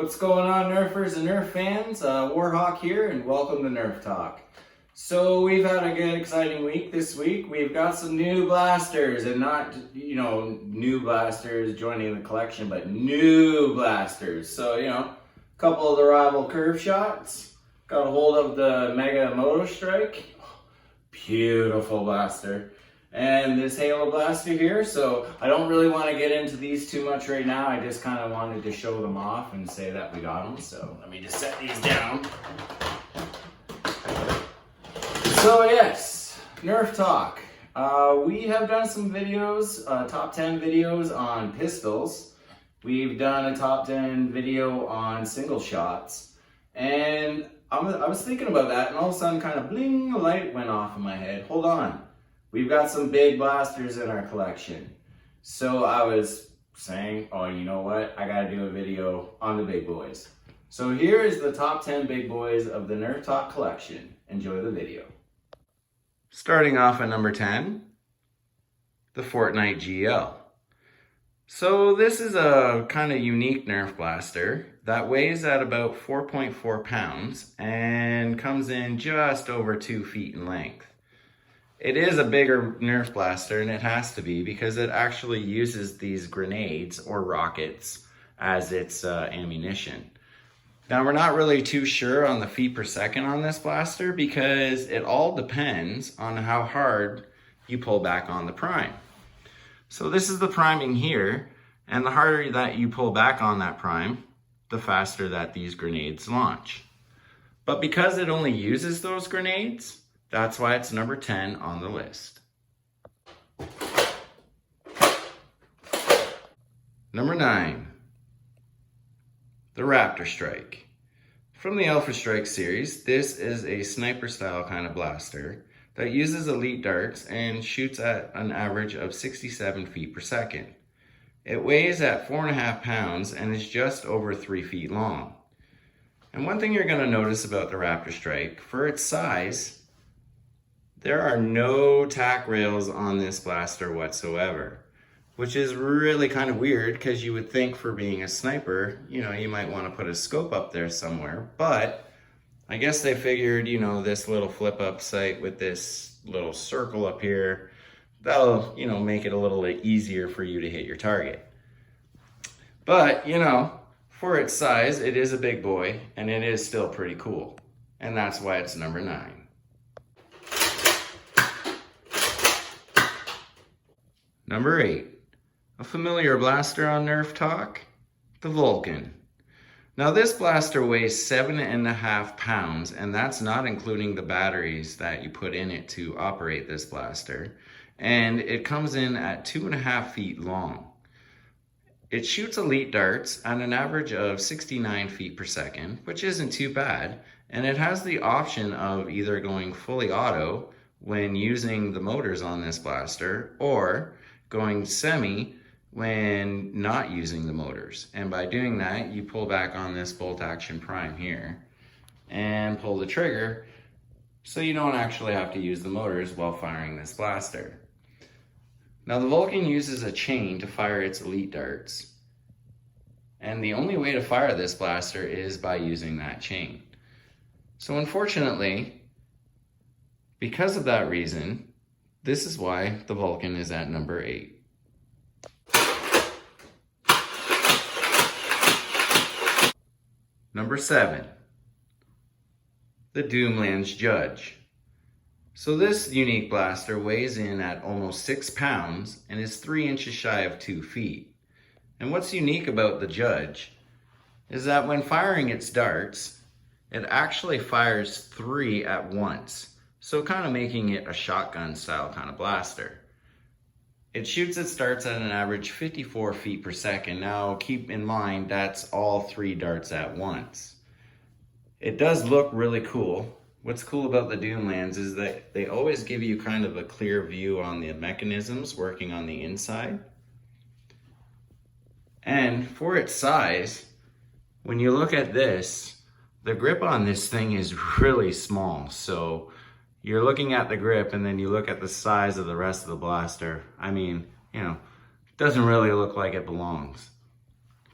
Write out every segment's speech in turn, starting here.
What's going on, Nerfers and Nerf fans? Warhawk here, and welcome to Nerf Talk. So we've had a good, exciting week this week. We've got some new blasters, and not, new blasters joining the collection, but new blasters. So, a couple of the rival curve shots. Got a hold of the Mega Moto Strike. Beautiful blaster. And this Halo blaster here. So I don't really want to get into these too much right now. I just kind of wanted to show them off and say that we got them. So let me just set these down. So yes, Nerf Talk. We have done some videos, top 10 videos on pistols. We've done a top 10 video on single shots. And I was thinking about that, and all of a sudden kind of bling, a light went off in my head. Hold on. We've got some big blasters in our collection. So I was saying, oh, you know what? I gotta do a video on the big boys. So here is the top 10 big boys of the Nerf Talk collection. Enjoy the video. Starting off at number 10, the Fortnite GL. So this is a kind of unique Nerf blaster that weighs at about 4.4 pounds and comes in just over 2 feet in length. It is a bigger Nerf blaster, and it has to be because it actually uses these grenades or rockets as its ammunition. Now, we're not really too sure on the feet per second on this blaster because it all depends on how hard you pull back on the prime. So this is the priming here, and the harder that you pull back on that prime, the faster that these grenades launch. But because it only uses those grenades, that's why it's number 10 on the list. Number 9, the Raptor Strike. From the Alpha Strike series, this is a sniper style kind of blaster that uses elite darts and shoots at an average of 67 feet per second. It weighs at 4.5 pounds and is just over 3 feet long. And one thing you're going to notice about the Raptor Strike, for its size, there are no tack rails on this blaster whatsoever, which is really kind of weird because you would think for being a sniper, you might want to put a scope up there somewhere, but I guess they figured, this little flip up sight with this little circle up here, that'll, make it a little bit easier for you to hit your target. But, for its size, it is a big boy and it is still pretty cool. And that's why it's number 9. Number 8, a familiar blaster on Nerf Talk, the Vulcan. Now this blaster weighs 7.5 pounds, and that's not including the batteries that you put in it to operate this blaster. And it comes in at 2.5 feet long. It shoots elite darts at an average of 69 feet per second, which isn't too bad. And it has the option of either going fully auto when using the motors on this blaster, or going semi when not using the motors. And by doing that, you pull back on this bolt action prime here and pull the trigger so you don't actually have to use the motors while firing this blaster. Now the Vulcan uses a chain to fire its elite darts, and the only way to fire this blaster is by using that chain. So unfortunately, because of that reason, this is why the Vulcan is at number 8. Number 7, the Doomlands Judge. So this unique blaster weighs in at almost 6 pounds and is 3 inches shy of 2 feet. And what's unique about the Judge is that when firing its darts, it actually fires 3 at once. So kind of making it a shotgun style kind of blaster. It shoots its darts at an average 54 feet per second. Now keep in mind that's all 3 darts at once. It does look really cool. What's cool about the Doomlands is that they always give you kind of a clear view on the mechanisms working on the inside. And for its size, when you look at this, the grip on this thing is really small. So you're looking at the grip and then you look at the size of the rest of the blaster. I mean, it doesn't really look like it belongs.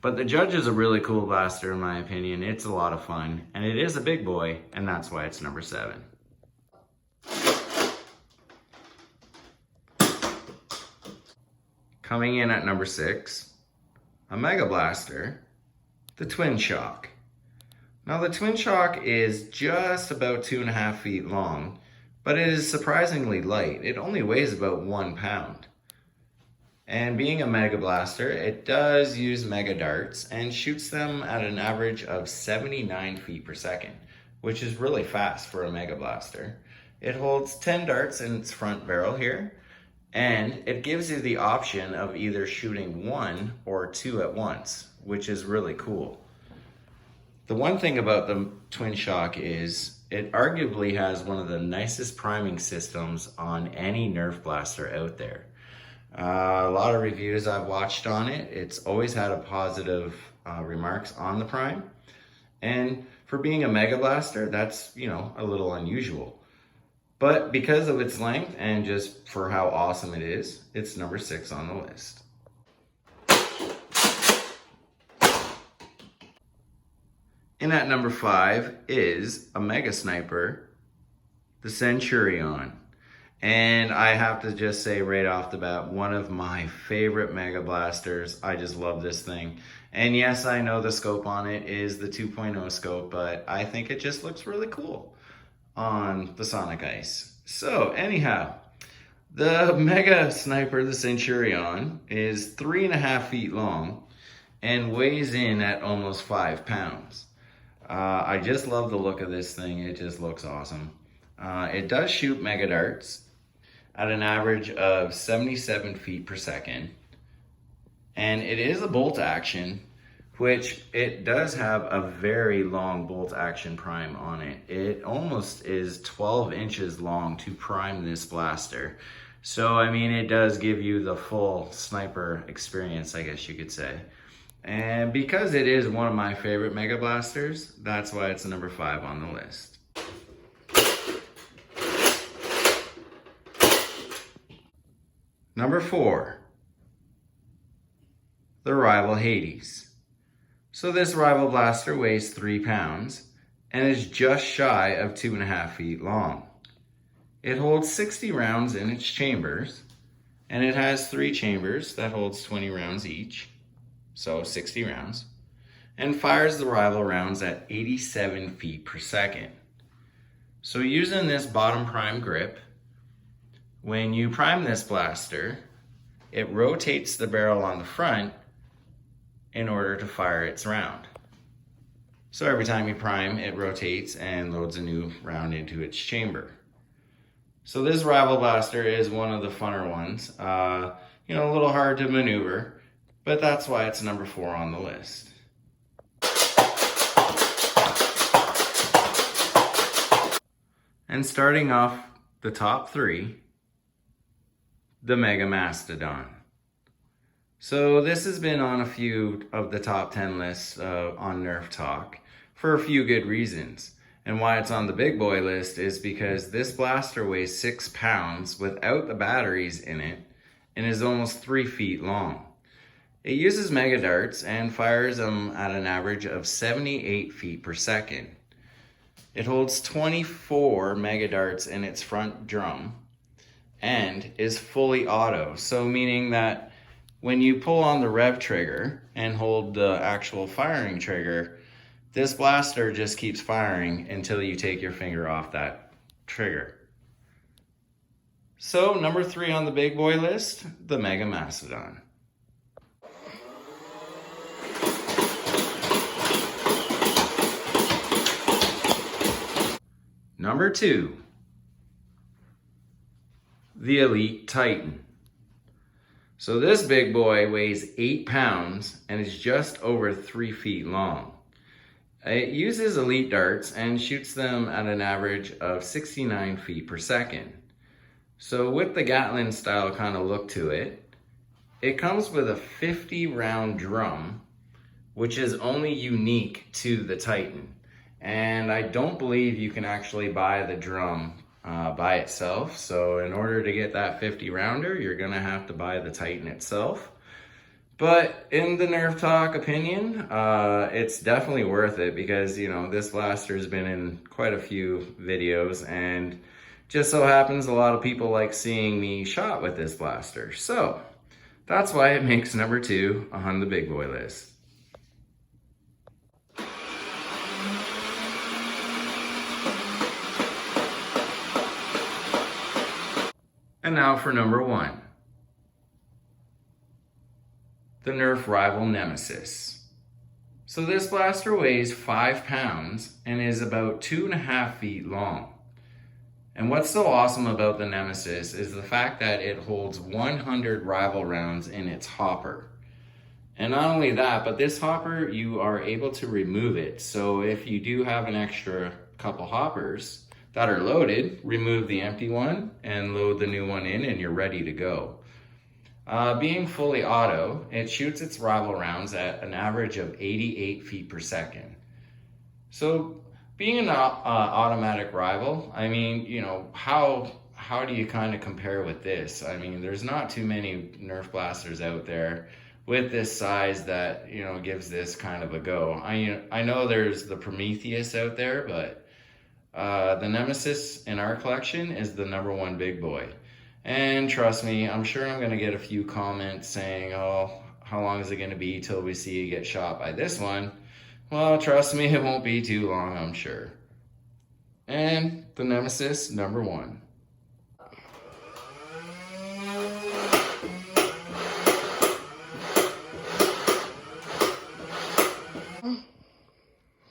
But the Judge is a really cool blaster in my opinion. It's a lot of fun, and it is a big boy, and that's why it's number 7. Coming in at number 6, a Mega Blaster, the Twin Shock. Now the Twin Shock is just about 2.5 feet long, but it is surprisingly light. It only weighs about 1 pound. And being a Mega Blaster, it does use Mega Darts and shoots them at an average of 79 feet per second, which is really fast for a Mega Blaster. It holds 10 darts in its front barrel here, and it gives you the option of either shooting 1 or 2 at once, which is really cool. The one thing about the Twin Shock is it arguably has one of the nicest priming systems on any Nerf blaster out there. A lot of reviews I've watched on it, it's always had a positive remarks on the prime. And for being a Mega Blaster, that's, you know, a little unusual. But because of its length and just for how awesome it is, it's number 6 on the list. And at number 5 is a Mega Sniper, the Centurion. And I have to just say right off the bat, one of my favorite Mega Blasters. I just love this thing. And yes, I know the scope on it is the 2.0 scope, but I think it just looks really cool on the Sonic Ice. So anyhow, the Mega Sniper, the Centurion, is 3.5 feet long and weighs in at almost 5 pounds. I just love the look of this thing. It just looks awesome. It does shoot Mega Darts at an average of 77 feet per second. And it is a bolt action, which it does have a very long bolt action prime on it. It almost is 12 inches long to prime this blaster. So, I mean, it does give you the full sniper experience, I guess you could say. And because it is one of my favorite Mega Blasters, that's why it's number 5 on the list. Number 4, the Rival Hades. So this Rival Blaster weighs 3 pounds and is just shy of 2.5 feet long. It holds 60 rounds in its chambers, and it has 3 chambers that holds 20 rounds each, so 60 rounds, and fires the Rival rounds at 87 feet per second. So using this bottom prime grip, when you prime this blaster, it rotates the barrel on the front in order to fire its round. So every time you prime, it rotates and loads a new round into its chamber. So this Rival Blaster is one of the funner ones. You know, a little hard to maneuver, but that's why it's number 4 on the list. And starting off the top 3, the Mega Mastodon. So this has been on a few of the top 10 lists on Nerf Talk for a few good reasons. And why it's on the big boy list is because this blaster weighs 6 pounds without the batteries in it and is almost 3 feet long. It uses Mega Darts and fires them at an average of 78 feet per second. It holds 24 Mega Darts in its front drum and is fully auto, so meaning that when you pull on the rev trigger and hold the actual firing trigger, this blaster just keeps firing until you take your finger off that trigger. So number 3 on the big boy list, the Mega Mastodon. Number 2, the Elite Titan. So this big boy weighs 8 pounds and is just over 3 feet long. It uses Elite Darts and shoots them at an average of 69 feet per second. So with the Gatling style kind of look to it, it comes with a 50 round drum, which is only unique to the Titan. And I don't believe you can actually buy the drum by itself. So in order to get that 50 rounder, you're gonna have to buy the Titan itself. But in the Nerf Talk opinion, it's definitely worth it because, you know, this blaster has been in quite a few videos, and just so happens a lot of people like seeing me shot with this blaster. So that's why it makes number 2 on the big boy list. And now for number 1. The Nerf Rival Nemesis. So this blaster weighs 5 pounds and is about 2.5 feet long. And what's so awesome about the Nemesis is the fact that it holds 100 rival rounds in its hopper. And not only that, but this hopper, you are able to remove it. So if you do have an extra couple hoppers that are loaded, remove the empty one and load the new one in and you're ready to go. Being fully auto, it shoots its rival rounds at an average of 88 feet per second. So being an automatic rival, I mean, you know, how do you kind of compare with this? I mean, there's not too many Nerf blasters out there with this size that, you know, gives this kind of a go. I know there's the Prometheus out there, but the Nemesis in our collection is the number 1 big boy. And trust me, I'm sure I'm going to get a few comments saying, oh, how long is it going to be till we see you get shot by this one? Well, trust me, it won't be too long, I'm sure. And the Nemesis, number 1.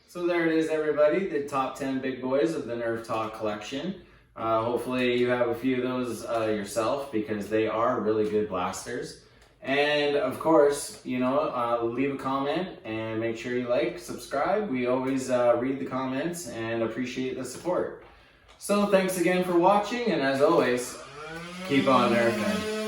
So there it is, everybody, the top 10 big boys of the Nerf Talk collection. Hopefully you have a few of those yourself, because they are really good blasters. And of course, you know, leave a comment and make sure you like, subscribe. We always read the comments and appreciate the support. So thanks again for watching, and as always, keep on nerfing.